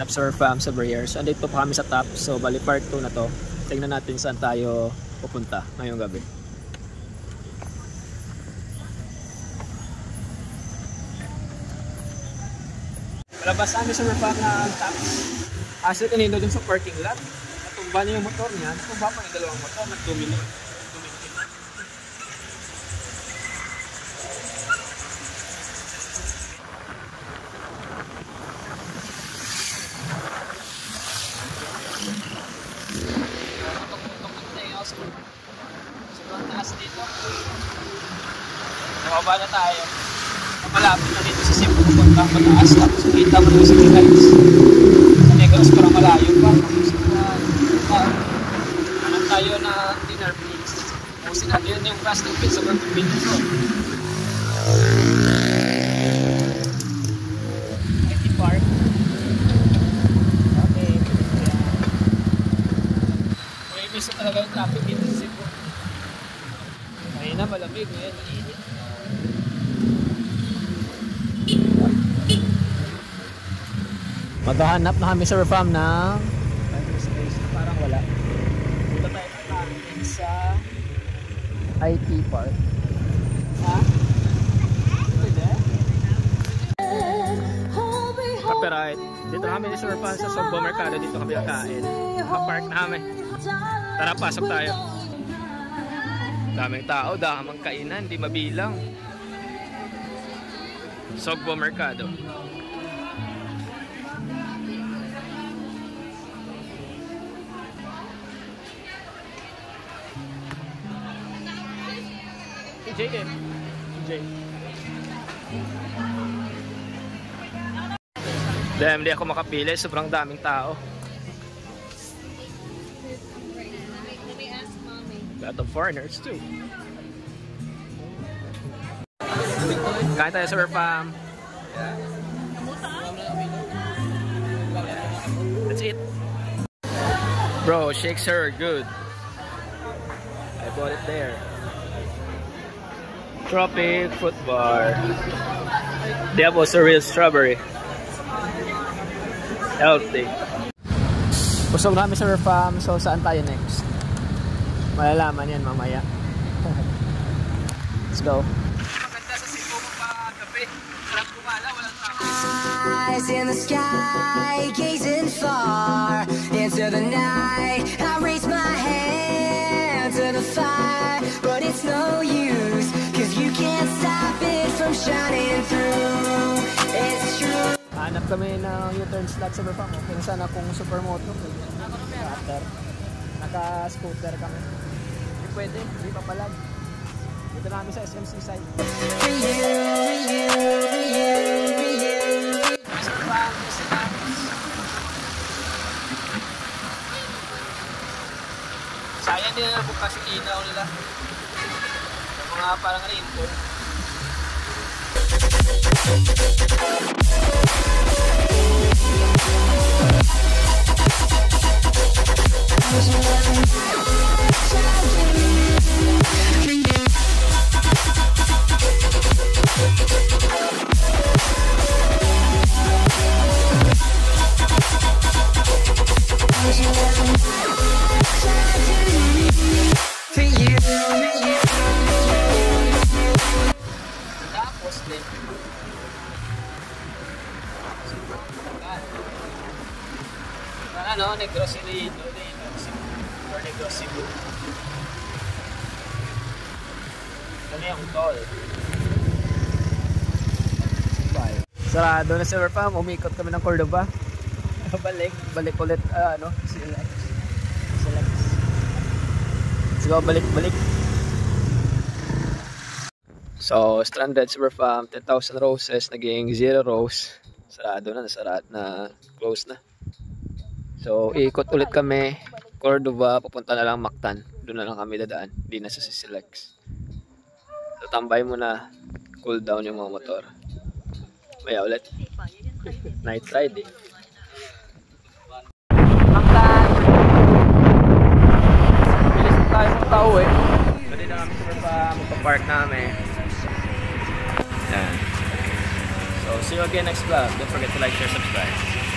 Subsour Farm sa Briere. So andito pa kami sa top. So bali part 2 na to. Tingnan natin saan tayo pupunta ngayong gabi. Palabas kami sa Farm na top. Kasi kanina dun sa parking lot. Natumba niya yung motor niya. Natumba pa yung dalawang motor. Nag-domino. Sobrang taas dito. Nakaba na tayo. Malapit na dito sa Cebu. Puntang mataas. Tapos kita mo na sa Lights. Sa Negros parang malayo pa. Hanap tayo na dinner place. Pusin natin yun yung plastic pit. Sobrang convenient ko. IT Park. Okay. May miss na talaga yung traffic dito sa Cebu. Kanina malamig. Ngayon mainit. Maghahanap na kami sa farm ng space na parang wala. Dito tayo natin sa IT Park. Ha? Pwede? Copyright. Dito kami sa farm sa Sogbo Mercado. Dito kami kakain. Nakapark na kami. Tara, pasok tayo. Daming tao, daming kainan, di mabilang. Sogbo Mercado. Damn, di ako makapili. Sobrang daming tao. Lot of foreigners too. Kain tayo sa farm. That's it. Bro, shakes are good. I bought it there. Tropic fruit bar. They have also real strawberry. Healthy. Busog namin sa farm. So saan tayo next? Malalaman yan mamaya. Let's go. Maganda sa Cebu pa gabi. Sarap kumala, walang traffic. Eyes in the sky, gazing far into the night. I raise my hand to the fire, but it's no use, 'cause you can't stop it from shining through. It's true. Hanap kami ng U-turn slot sa farm. Okay na sana kung supermoto. Naka-scooter kami. Hindi pwede, hindi papalag. Dito namin sa SMC side. Sayang din na bukas yung ilaw nila. Yung mga parang rainbow. Ano, Negros dito, or Negros Cebu. Ano yung toll? Sarado na sa farm, umikot kami ng Cordoba. Balik ulit, Silex. Let's go, balik. So, stranded sa farm, 10,000 roses, naging 0 rose. Sarado na, close na. So, ikot ulit kami, Cordoba, papunta na lang Mactan. Doon na lang kami dadaan, di na sa Silex. So, tambay muna, cool down yung mga motor. Maya ulit. Night ride eh. Mactan! Bilis na tayo sa tao eh. Pwede na kami sa magpa-park namin. Yan. So, see you again next vlog. Don't forget to like, share, subscribe.